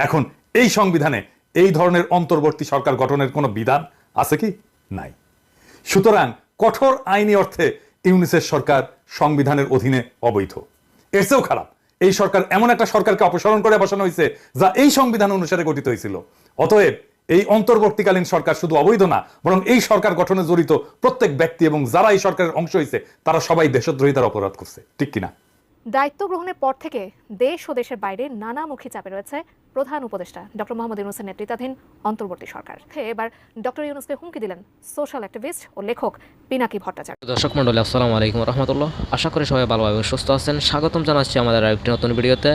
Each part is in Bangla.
এখন এই সংবিধানে এই ধরনের অন্তর্বর্তী সরকার গঠনের কোনো বিধান আছে কি? নাই। সুতরাং কঠোর আইনি অর্থে ইউনূসের সরকার সংবিধানের অধীনে অবৈধ। এর চেয়েও খারাপ, এই সরকার এমন একটা সরকারকে অপসারণ করে বসানো হয়েছে যা এই সংবিধান অনুসারে গঠিত হয়েছিল। অতএব এই অন্তর্বর্তীকালীন সরকার শুধু অবৈধ না, বরং এই সরকার গঠনে জড়িত প্রত্যেক ব্যক্তি এবং যারা এই সরকারের অংশ হয়েছে তারা সবাই দেশদ্রোহিতার অপরাধ করছে। ঠিক কিনা? দায়িত্ব গ্রহণের পর থেকে দেশ ও দেশের বাইরে নানামুখী চাপে রয়েছে প্রধান উপদেষ্টা ডক্টর মোহাম্মদ ইউনূসের নেতৃত্বাধীন অন্তর্বর্তী সরকার। এবার ডক্টর ইউনূসকে হুমকি দিলেন সোশ্যাল অ্যাক্টিভিস্ট ও লেখক পিনাকি ভট্টাচার্য। দর্শক মণ্ডলী, আসসালামু আলাইকুম রহমতুল্লাহ। আশা করি সবাই ভালোভাবে সুস্থ আছেন। স্বাগতম জানাচ্ছি আমাদের আরেকটি নতুন ভিডিওতে।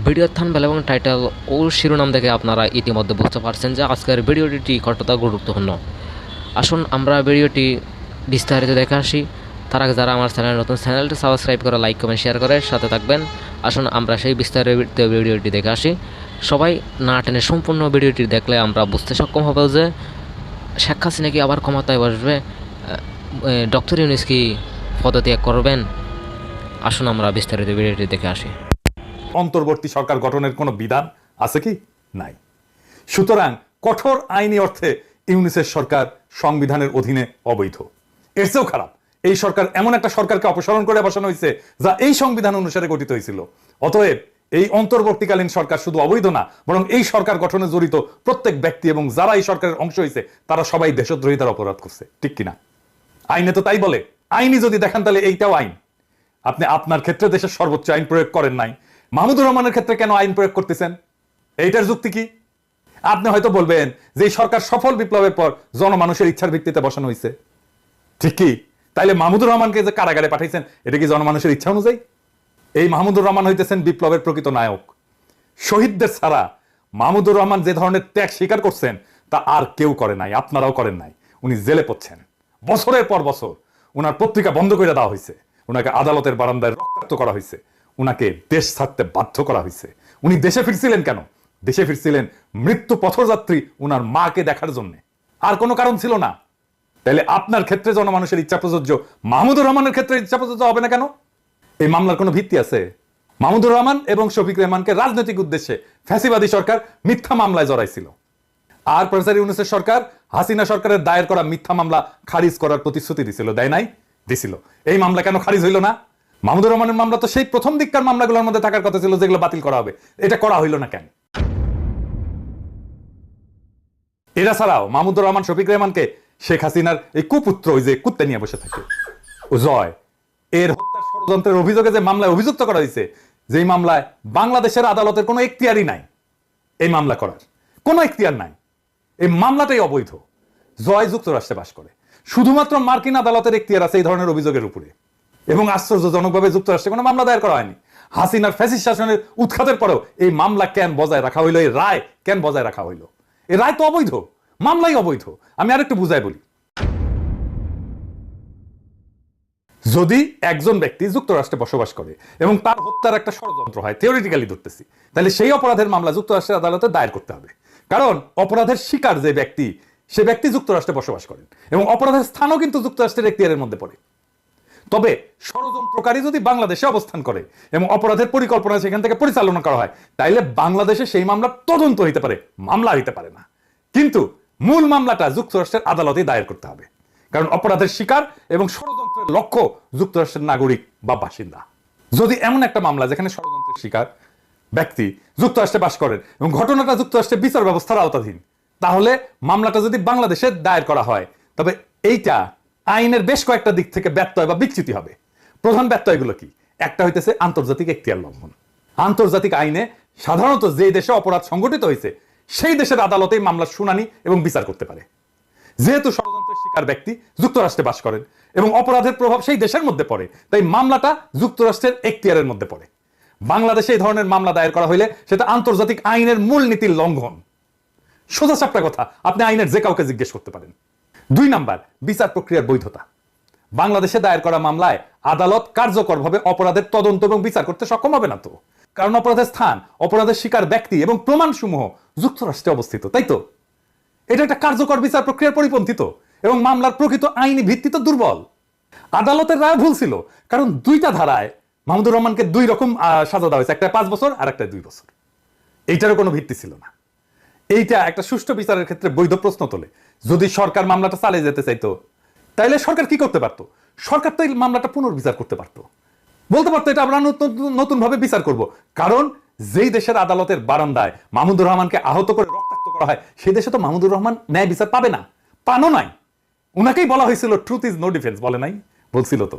ভিডিওর থাম্বনেল এবং টাইটেল ও শিরোনাম দেখে আপনারা ইতিমধ্যে বুঝতে পারছেন যে আজকের ভিডিওটি কতটা গুরুত্বপূর্ণ। আসুন আমরা ভিডিওটি বিস্তারিত দেখে আসি। তার আগে যারা আমার চ্যানেল নতুন, চ্যানেলটি সাবস্ক্রাইব করে লাইক কমেন্ট শেয়ার করে সাথে থাকবেন। আসুন আমরা সেই বিস্তারিত ভিডিওটি দেখে আসি। সবাই না টেনে সম্পূর্ণ ভিডিওটি দেখলে আমরা বুঝতে সক্ষম হব যে শেখ হাসিনা কি আবার ক্ষমতায় বসবে, ডক্টর ইউনূস কি পদত্যাগ করবেন। আসুন আমরা বিস্তারিত ভিডিওটি দেখে আসি। অন্তর্বর্তী সরকার গঠনের কোনো বিধান আছে কি? নাই। সুতরাং কঠোর আইনি অর্থে ইউনূসের সরকার সংবিধানের অধীনে অবৈধ। এর চেয়েও খারাপ, এই সরকার এমন একটা সরকারকে অপসারণ করে বসানো হয়েছে যা এই সংবিধান অনুসারে গঠিত হয়েছিল। অতএব এই অন্তর্বর্তীকালীন সরকার শুধু অবৈধ না, বরং এই সরকার গঠনে জড়িত প্রত্যেক ব্যক্তি এবং যারা এই সরকারের অংশ হয়েছে তারা সবাই দেশদ্রোহিতার অপরাধ করছে। ঠিক কিনা? আইনে তো তাই বলে। আইনি যদি দেখেন তাহলে এইটাও আইন। আপনি আপনার ক্ষেত্রে দেশের সর্বোচ্চ আইন প্রয়োগ করেন নাই, মাহমুদুর রহমানের ক্ষেত্রে কেন আইন প্রয়োগ করতেছেন? এইটার যুক্তি কি? আপনি হয়তো বলবেন যে এই সরকার সফল বিপ্লবের পর জনমানুষের ইচ্ছার ভিত্তিতে বসানো হয়েছে। ঠিক কি? তাইলে মাহমুদুর রহমানকে যে কারাগারে পাঠাইছেন এটা কি জনমানুষের ইচ্ছা অনুযায়ী? এই মাহমুদুর রহমান হইতেছেন বিপ্লবের প্রকৃত নায়ক। শহীদদের ছাড়া মাহমুদুর রহমান যে ধরনের ত্যাগ স্বীকার করছেন তা আর কেউ করে নাই, আপনারাও করেন নাই। উনি জেলে পড়ছেন, বছরের পর বছর উনার পত্রিকা বন্ধ করে দেওয়া হয়েছে, উনাকে আদালতের বারান্দায় রক্তাক্ত করা হয়েছে, উনাকে দেশ ছাড়তে বাধ্য করা হয়েছে। উনি দেশে ফিরছিলেন কেন? দেশে ফিরছিলেন মৃত্যু পথযাত্রী উনার মাকে দেখার জন্য, আর কোনো কারণ ছিল না। তাহলে আপনার ক্ষেত্রে জনমানুষের ইচ্ছা প্রযোজ্য, মাহমুদুর রহমানের ক্ষেত্রে ইচ্ছা প্রযোজ্য হবে না কেন? এই মামলার কোনো ভিত্তি আছে? মাহমুদুর রহমান এবং শফিক রেহমানকে রাজনৈতিক উদ্দেশ্যে ফ্যাসিবাদী সরকার মিথ্যা মামলায় জড়াইছিল, আর প্রফেসর ইউনূসের সরকার হাসিনা সরকারের দায়ের করা মিথ্যা মামলা খারিজ করার প্রতিশ্রুতি দিছিল। দেয় নাই? দিছিল। এই মামলা কেন খারিজ হইল না? মাহমুদুর রহমানের মামলা তো সেই প্রথম দিককার মামলাগুলোর মধ্যে থাকার কথা ছিল যেগুলো বাতিল করা হবে, এটা করা হইল না কেন? এরা ছাড়াও মাহমুদুর রহমান শফিক রেহমানকে শেখ হাসিনার এই কুপুত্র, ওই যে কুত্তে নিয়ে বসে থাকে ও জয়, এর হত্যার ষড়যন্ত্রের অভিযোগে যে মামলায় অভিযুক্ত করা হয়েছে, যেই মামলায় বাংলাদেশের আদালতের কোনো এখতিয়ারই নাই, এই মামলা করার কোনো এখতিয়ার নাই, এই মামলাটাই অবৈধ। জয় যুক্তরাষ্ট্রে বাস করে, শুধুমাত্র মার্কিন আদালতের এখতিয়ার আছে এই ধরনের অভিযোগের উপরে, এবং আশ্চর্যজনকভাবে যুক্তরাষ্ট্রে কোনো মামলা দায়ের করা হয়নি। হাসিনার ফ্যাসিস্ট শাসনের উৎখাতের পরেও এই মামলা কেন বজায় রাখা হইলো? এই রায় কেন বজায় রাখা হইলো? এই রায় তো অবৈধ, মামলাই অবৈধ। আমি আরেকটু বুঝাই বলি। যদি একজন ব্যক্তি যুক্তরাষ্ট্রে বসবাস করে এবং তার হত্যার একটা ষড়যন্ত্র হয়, থিওরিটিক্যালি ধরতেছি, তাহলে সেই অপরাধের মামলা যুক্তরাষ্ট্রের আদালতে দায়ের করতে হবে। কারণ অপরাধের শিকার যে ব্যক্তি, সে ব্যক্তি যুক্তরাষ্ট্রে বসবাস করেন এবং অপরাধের স্থানও কিন্তু যুক্তরাষ্ট্রের এখতিয়ারের মধ্যে পড়ে। তবে ষড়যন্ত্রকারী যদি বাংলাদেশে অবস্থান করে এবং অপরাধের পরিকল্পনা সেখান থেকে পরিচালনা করা হয়, তাইলে বাংলাদেশে সেই মামলা তদন্ত হইতে পারে, মামলা হইতে পারে না। কিন্তু মূল মামলাটা যুক্তরাষ্ট্রের আদালতে দায়ের করতে হবে, কারণ অপরাধের শিকার এবং ষড়যন্ত্রের লক্ষ্য যুক্তরাষ্ট্রের নাগরিক বা বাসিন্দা। যদি এমন একটা মামলা যেখানে ষড়যন্ত্রের শিকার ব্যক্তি যুক্তরাষ্ট্রে বাস করেন এবং ঘটনাটা যুক্তরাষ্ট্রের বিচার ব্যবস্থার আওতাধীন, তাহলে মামলাটা যদি বাংলাদেশে দায়ের করা হয়, তবে এইটা আইনের বেশ কয়েকটা দিক থেকে ব্যত্যয় বা বিচ্যুতি হবে। প্রধান ব্যত্যয়গুলো কি? একটা হইতেছে আন্তর্জাতিক এখতিয়ার লঙ্ঘন। আন্তর্জাতিক আইনে সাধারণত যে দেশে অপরাধ সংঘটিত হয়েছে সেই দেশের আদালতেই মামলার শুনানি এবং বিচার করতে পারে। যেহেতু ষড়যন্ত্রের শিকার ব্যক্তি যুক্তরাষ্ট্রে বাস করেন এবং অপরাধের প্রভাব সেই দেশের মধ্যে পড়ে, তাই মামলাটা যুক্তরাষ্ট্রের এখতিয়ারের মধ্যে পড়ে। বাংলাদেশে এই ধরনের মামলা দায়ের করা হইলে সেটা আন্তর্জাতিক আইনের মূল নীতির লঙ্ঘন। সোজা সাপটা কথা, আপনি আইনের যে কাউকে জিজ্ঞেস করতে পারেন। 2 নাম্বার, বিচার প্রক্রিয়ার বৈধতা। বাংলাদেশে দায়ের করা মামলায় আদালত কার্যকরভাবে অপরাধের তদন্ত এবং বিচার করতে সক্ষম হবে না তো, কারণ অপরাধের স্থান, অপরাধের শিকার ব্যক্তি এবং প্রমাণসমূহ যুক্তরাষ্ট্রে অবস্থিত। তাই তো এটা একটা কার্যকর বিচার প্রক্রিয়ার পরিপন্থী তো, এবং মামলার প্রকৃত আইনি ভিত্তি তো দুর্বল। আদালতের রায় ভুল ছিল, কারণ 2টা ধারায় মাহমুদুর রহমানকে 2 রকম সাজা দেওয়া হয়েছে, একটা 5 বছর আর একটা 2 বছর। এইটারও কোনো ভিত্তি ছিল না। এইটা একটা সুষ্ঠু বিচারের ক্ষেত্রে বৈধ প্রশ্ন তোলে। যদি সরকার মামলাটা চালিয়ে যেতে চাইতো তাইলে সরকার কি করতে পারতো? সরকার তো এই মামলাটা পুনর্বিচার করতে পারতো, বলতে পারতো এটা আমরা নতুন ভাবে বিচার করব। কারণ যেই দেশের আদালতের বারান্দায় মাহমুদুর রহমানকে আহত করে রক্তাক্ত করা হয় সেই দেশে তো মাহমুদুর রহমান ন্যায় বিচার পাবে না, পানো নাই। উনাকেই বলা হয়েছিল ট্রুথ ইজ নো ডিফেন্স, বলে নাই? বলছিল তো।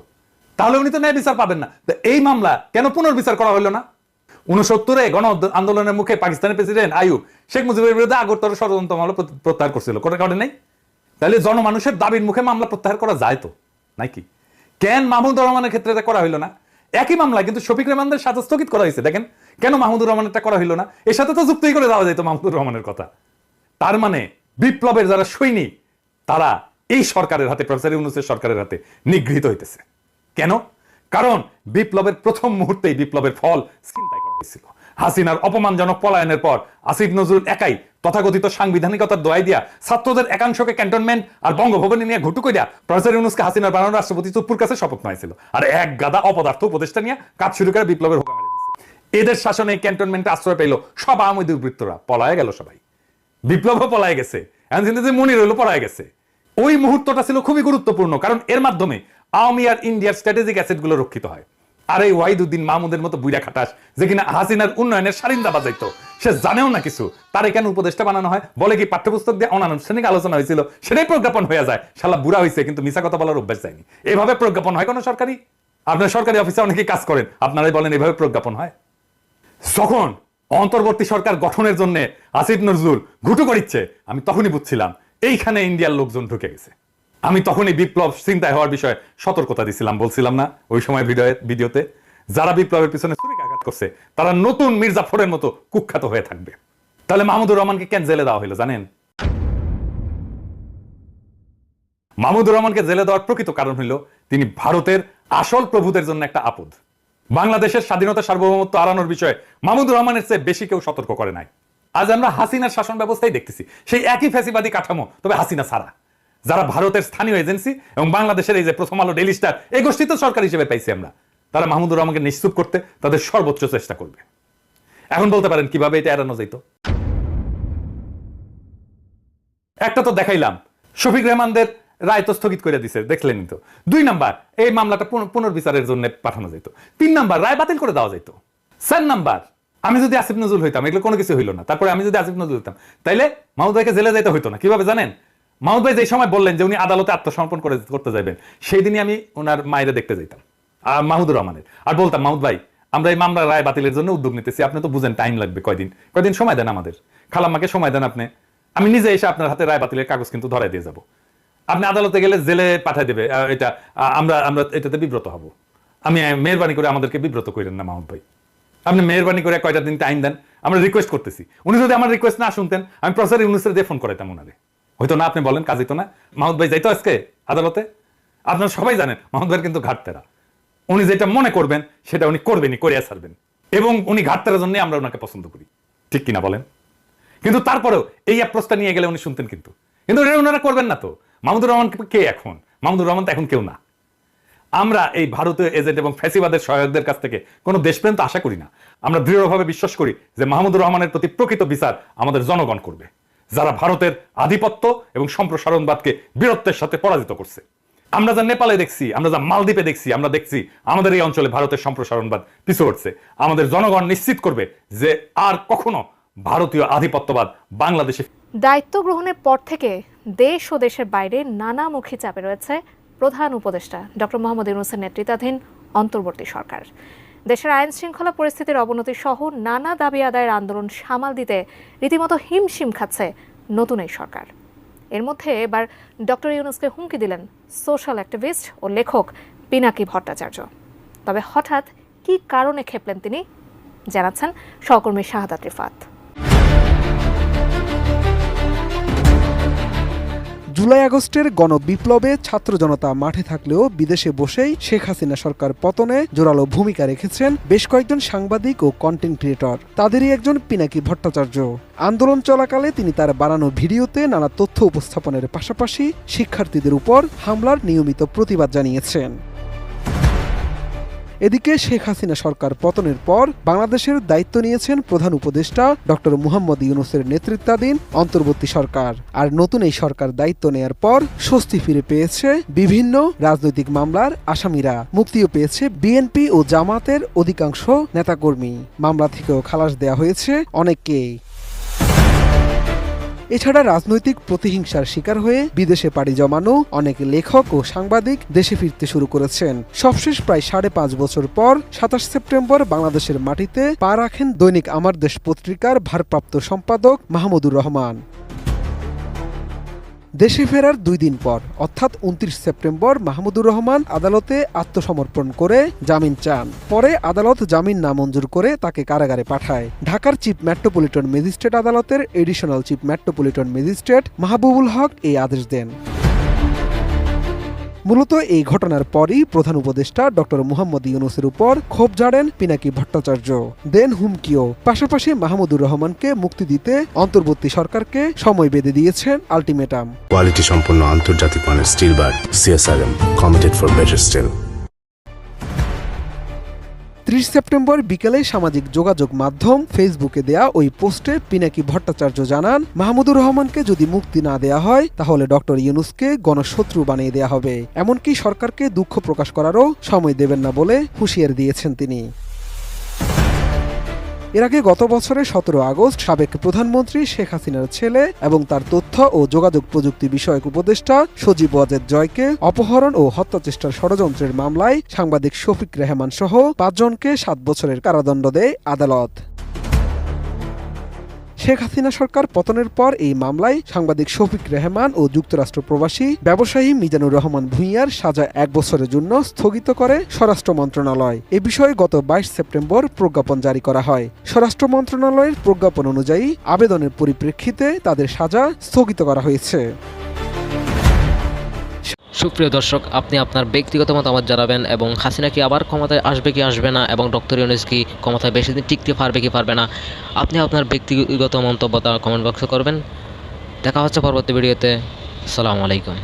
তাহলে উনি তো ন্যায় বিচার পাবেন না। তো এই মামলা কেন পুনর্বিচার করা হলো না? 69-এ গণ আন্দোলনের মুখে পাকিস্তানের প্রেসিডেন্ট আইয়ুব শেখ মুজিবের বিরুদ্ধে আগরতলা ষড়যন্ত্র মামলা প্রত্যাহার করছিল, করে নাই? তাহলে জনমানুষের দাবির মুখে মামলা প্রত্যাহার করা যায় তো নাকি? কেন মাহমুদুর রহমানের ক্ষেত্রে এটা করা হইলো না? একই মামলা কিন্তু শফিক রেহমানদের সাথে স্থগিত করা হয়েছে। দেখেন কেন মাহমুদুর রহমানেরটা করা হইলো না? এর সাথে তো যুক্তই করে দেওয়া যেত মাহমুদুর রহমানের কথা। তার মানে বিপ্লবের যারা সৈনিক তারা এই সরকারের হাতে, প্রফেসর ইউনূসের সরকারের হাতে নিগৃহীত হইতেছে। কেন? কারণ বিপ্লবের প্রথম মুহূর্তেই বিপ্লবের ফল ছিনতাই করা হয়েছিল। হাসিনার অপমানজনক পলায়নের পর আসিফ নজরুল একাই তথাকথিত সাংবিধানিকতার দোহাই দিয়া ছাত্রদের একাংশকে ক্যান্টনমেন্ট আর বঙ্গভবনে নিয়ে ঘুটু কইরা প্রফেসর ইউনূসকে হাসিনার বানানো রাষ্ট্রপতি চুপ্পুর কাছে শপথ নিয়েছিল। আর এক গাদা অপদার্থ উপদেষ্টা নিয়ে কাজ শুরু করে বিপ্লবের হোকা মেরে দিয়েছে। এদের শাসনে ক্যান্টনমেন্টে আশ্রয় পেল সব আওয়ামী দুর্বৃত্তরা, পলায় গেল সবাই। বিপ্লবও পলায় গেছে, মনির হইল পলায় গেছে। ওই মুহূর্তটা ছিল খুবই গুরুত্বপূর্ণ, কারণ এর মাধ্যমে আওয়ামী আর ইন্ডিয়ার স্ট্র্যাটেজিক অ্যাসেট গুলো রক্ষিত হয়। আর এই ওয়াহিদুদ্দিন মাহমুদের মতো বুইড়া খাটাস যে কিনা হাসিনার উন্নয়নের সারিন্দা বাজাইতো, সে জানেও না কিছু, তার কেন উপদেষ্টা বানানো হয়? বলে কি পাঠ্যপুস্তক দিয়ে অনানুষ্ঠানিক আলোচনা হয়েছিল, সেটাই প্রজ্ঞাপন হয়ে যায়। শালা বুড়া হয়েছে কিন্তু মিছা কথা বলার অভ্যাস যায়নি। এভাবে প্রজ্ঞাপন হয় কোন সরকারি? আপনার সরকারি অফিসে অনেকেই কাজ করেন, আপনারাই বলেন এভাবে প্রজ্ঞাপন হয়? যখন অন্তর্বর্তী সরকার গঠনের জন্য আসিফ নজরুল ঘুটু করিচ্ছে, আমি তখনই বুঝছিলাম এইখানে ইন্ডিয়ার লোকজন ঢুকে গেছে। আমি তখনই বিপ্লব চিন্তায় হওয়ার বিষয়ে সতর্কতা দিছিলাম, বলছিলাম না ওই সময় ভিডিওতে? যারা বিপ্লবের পিছনে ছুরিকাঘাত করছে তারা নতুন মির্জাফরের মতো কুখ্যাত হয়ে থাকবে। তাহলে মাহমুদুর রহমানকে কেন জেলে দেওয়া হলো জানেন? মাহমুদুর রহমানকে জেলে দেওয়ার প্রকৃত কারণ হইল তিনি ভারতের আসল প্রভুদের জন্য একটা আপদ। বাংলাদেশের স্বাধীনতা সার্বভৌমত্ব হারানোর বিষয়ে মাহমুদুর রহমানের চেয়ে বেশি কেউ সতর্ক করে নাই। আজ আমরা হাসিনার শাসন ব্যবস্থায় দেখতেছি সেই একই ফ্যাসিবাদী কাঠামো, তবে হাসিনা ছাড়া। যারা ভারতের স্থানীয় এজেন্সি এবং বাংলাদেশের এই যে প্রথম আলো, ডেইলি স্টার, এই গোষ্ঠী তো সরকার হিসেবে পাইছি আমরা, তারা মাহমুদুর রহমানকে নিশ্চুপ করতে তাদের সর্বোচ্চ চেষ্টা করবে। এখন বলতে পারেন কিভাবে এটা এড়ানো যেত? একটা তো দেখাইলাম, শফিক রেহমানদের রায় তো স্থগিত করে দিছে, দেখলেনি তো। 2 নাম্বার, এই মামলাটা পুনর্বিচারের জন্য পাঠানো যেত। 3 নাম্বার, রায় বাতিল করে দেওয়া যেত। 4 নাম্বার, আমি যদি আসিফ নজরুল হইতাম, এগুলো কোনো কিছু হইলো না, তারপরে আমি যদি আসিফ নজরুল হইতাম তাইলে মাহমুদ ভাইকে জেলে যাইতে হইতো না। কিভাবে জানেন? মাহমুদ ভাই যে সময় বললেন যে উনি আদালতে আত্মসমর্পণ করতে যাবেন, সেই দিনই আমি ওনার মায়েরা দেখতে যাইতাম, মাহমুদুর রহমানের, আর বলতাম মাহমুদ ভাই আমরা এই মামলার রায় বাতিলের জন্য উদ্যোগ নিতেছি, আপনি তো বুঝেন টাইম লাগবে, কয়দিন সময় দেন আমাদের, খালাম্মাকে সময় দেন আপনি, আমি নিজে এসে আপনার হাতে রায় বাতিলের কাগজ কিন্তু ধরাই দিয়ে যাব। আপনি আদালতে গেলে জেলে পাঠাই দেবে, এটা আমরা এটাতে বিব্রত হব। আমি মেহরবানি করে আমাদেরকে বিব্রত করেন না মাহমুদ ভাই, আপনি মেহরবানি করে কয়টা দিন টাইম দেন, আমরা রিকোয়েস্ট করতেছি। উনি যদি আমার রিকোয়েস্ট না শুনতেন আমি প্রফেসর ইউনূসের দিয়ে ফোন করাইতাম ওনারে, হয়তো না। আপনি বলেন কাজ হইতো না? মাহমুদ ভাই যাইতো আজকে আদালতে? আপনারা সবাই জানেন মাহমুদ ভাইয়ের কিন্তু ঘাটতেরা, উনি যেটা মনে করবেন সেটা উনি করবেনই, করে ছাড়বেন, এবং উনি ঘাটতেরার জন্য আমরা ওনাকে পছন্দ করি, ঠিক কিনা বলেন? কিন্তু তারপরেও এই অ্যাপ্রোচটা নিয়ে গেলে উনি শুনতেন, কিন্তু ওনারা করবেন না তো। মাহমুদুর রহমান কে এখন? মাহমুদুর রহমান তো এখন কেউ না। আমরা এই ভারতীয় এজেন্ট এবং ফ্যাসিবাদের সহায়কদের কাছ থেকে কোনো দেশপ্রেম তো আশা করি না। আমরা দৃঢ়ভাবে বিশ্বাস করি যে মাহমুদুর রহমানের প্রতি প্রকৃত বিচার আমাদের জনগণ করবে, যারা ভারতের আধিপত্য এবং সম্প্রসারণবাদকে বীরত্বের সাথে পরাজিত করছে। আমরা যা নেপালে দেখছি, আমরা যা মালদ্বীপে দেখছি, আমরা দেখছি আমাদের এই অঞ্চলে ভারতের সম্প্রসারণবাদ পিছু হচ্ছে। আমাদের জনগণ নিশ্চিত করবে যে আর কখনো ভারতীয় আধিপত্যবাদ বাংলাদেশে। দায়িত্ব গ্রহণের পর থেকে দেশ ও দেশের বাইরে নানামুখী চাপে রয়েছে প্রধান উপদেষ্টা ডক্টর মোহাম্মদ ইউনূসের নেতৃত্বাধীন অন্তর্বর্তী সরকার। দেশের আইন শৃঙ্খলা পরিস্থিতির অবনতি সহ নানা দাবি আদায়ের আন্দোলন সামাল দিতে রীতিমতো হিমশিম খাচ্ছে নতুন এই সরকার। এর মধ্যে এবার ডক্টর ইউনূসকে হুমকি দিলেন সোশ্যাল অ্যাক্টিভিস্ট ও লেখক পিনাকি ভট্টাচার্য। তবে হঠাৎ কী কারণে খেপলেন তিনি, জানাচ্ছেন সহকর্মী শাহাদাত রিফাত। জুলাই আগস্টের গণবিপ্লবে ছাত্র জনতা মাঠে থাকলেও বিদেশে বসেই শেখ হাসিনা সরকার পতনে জোরালো ভূমিকা রেখেছেন বেশ কয়েকজন সাংবাদিক ও কন্টেন্ট ক্রিয়েটর। তাদেরই একজন পিনাকি ভট্টাচার্য। আন্দোলন চলাকালে তিনি তার বানানো ভিডিওতে নানা তথ্য উপস্থাপনের পাশাপাশি শিক্ষার্থীদের উপর হামলার নিয়মিত প্রতিবাদ জানিয়েছেন। এদিকে শেখ হাসিনা সরকার পতনের পর বাংলাদেশের দায়িত্ব নিয়েছেন প্রধান উপদেষ্টা ডক্টর মুহাম্মদ ইউনূসের নেতৃত্বাধীন অন্তর্বর্তী সরকার। আর নতুন এই সরকার দায়িত্ব নেয়ার পর স্বস্তি ফিরে পেয়েছে বিভিন্ন রাজনৈতিক মামলার আসামিরা, মুক্তিও পেয়েছে বিএনপি ও জামাতের অধিকাংশ নেতাকর্মী, মামলা থেকেও খালাস দেয়া হয়েছে অনেককেই। এছাড়া রাজনৈতিক প্রতিহিংসার শিকার হয়ে বিদেশে পাড়ি জমানো অনেক লেখক ও সাংবাদিক দেশে ফিরতে শুরু করেছেন। সবশেষ প্রায় 5.5 বছর পর 27 সেপ্টেম্বর বাংলাদেশের মাটিতে পা রাখেন দৈনিক আমার দেশ পত্রিকার ভারপ্রাপ্ত সম্পাদক মাহমুদুর রহমান। দেশে ফেরার 2 দিন পর অর্থাৎ 29 সেপ্টেম্বর মাহমুদুর রহমান আদালতে আত্মসমর্পণ করে জামিন চান। পরে আদালত জামিন নামঞ্জুর করে তাকে কারাগারে পাঠায়। ঢাকার চিফ মেট্রোপলিটন ম্যাজিস্ট্রেট আদালতের additional chief metropolitan magistrate Mahbubul Haque এই আদেশ দেন। মূলত এই ঘটনার পরই প্রধান উপদেষ্টা ডক্টর মুহাম্মদ ইউনূসের উপর ক্ষোভ ঝাড়েন পিনাকি ভট্টাচার্য, দেন হুমকিও। পাশাপাশি মাহমুদুর রহমানকে মুক্তি দিতে অন্তর্বর্তী সরকারকে সময় বেঁধে দিয়েছেন আলটিমেটাম। কোয়ালিটি সম্পন্ন আন্তর্জাতিক মানের still bar CSRM, committed for better still. 30 September বিকেলে সামাজিক যোগাযোগ মাধ্যম ফেসবুকে দেয়া ওই পোস্টে পিনাকি ভট্টাচার্য জানান, মাহমুদুর রহমানকে যদি মুক্তি না দেয়া হয় তাহলে ডক্টর ইউনূসকে গণশত্রু বানিয়ে দেয়া হবে, এমনকি সরকারকে দুঃখ প্রকাশ করারও সময় দেবেন না বলে হুঁশিয়ারি দিয়েছেন তিনি। এর আগে গত বছরের 17 আগস্ট সাবেক প্রধানমন্ত্রী শেখ হাসিনার ছেলে এবং তার তথ্য ও যোগাযোগ প্রযুক্তি বিষয়ক উপদেষ্টা সজীব ওয়াজেদ জয়কে অপহরণ ও হত্যাচেষ্টার ষড়যন্ত্রের মামলায় সাংবাদিক শফিক রেহমান সহ 5 জনকে 7 বছরের কারাদণ্ড দেয় আদালত। শেখ হাসিনা সরকার পতনের পর এই মামলায় সাংবাদিক শফিক রেহমান ও যুক্তরাষ্ট্র প্রবাসী ব্যবসায়ী মিজানুর রহমান ভূঁইয়ার সাজা 1 বছরের জন্য স্থগিত করে স্বরাষ্ট্র মন্ত্রণালয়। এ বিষয়ে গত 22 সেপ্টেম্বর প্রজ্ঞাপন জারি করা হয়। স্বরাষ্ট্র মন্ত্রণালয়ের প্রজ্ঞাপন অনুযায়ী আবেদনের পরিপ্রেক্ষিতে তাদের সাজা স্থগিত করা হয়েছে। সুপ্রিয় দর্শক, আপনি আপনার ব্যক্তিগত মতামত জানাবেন এবং হাসিনা কি আবার ক্ষমতায় আসবে কি আসবে না এবং ডক্টর ইউনূস কি ক্ষমতায় বেশি দিন টিকতে পারবে কি পারবে না, আপনি আপনার ব্যক্তিগত মন্তব্য কমেন্ট বক্সে করবেন। দেখা হচ্ছে পরবর্তী ভিডিওতে। আসসালামু আলাইকুম।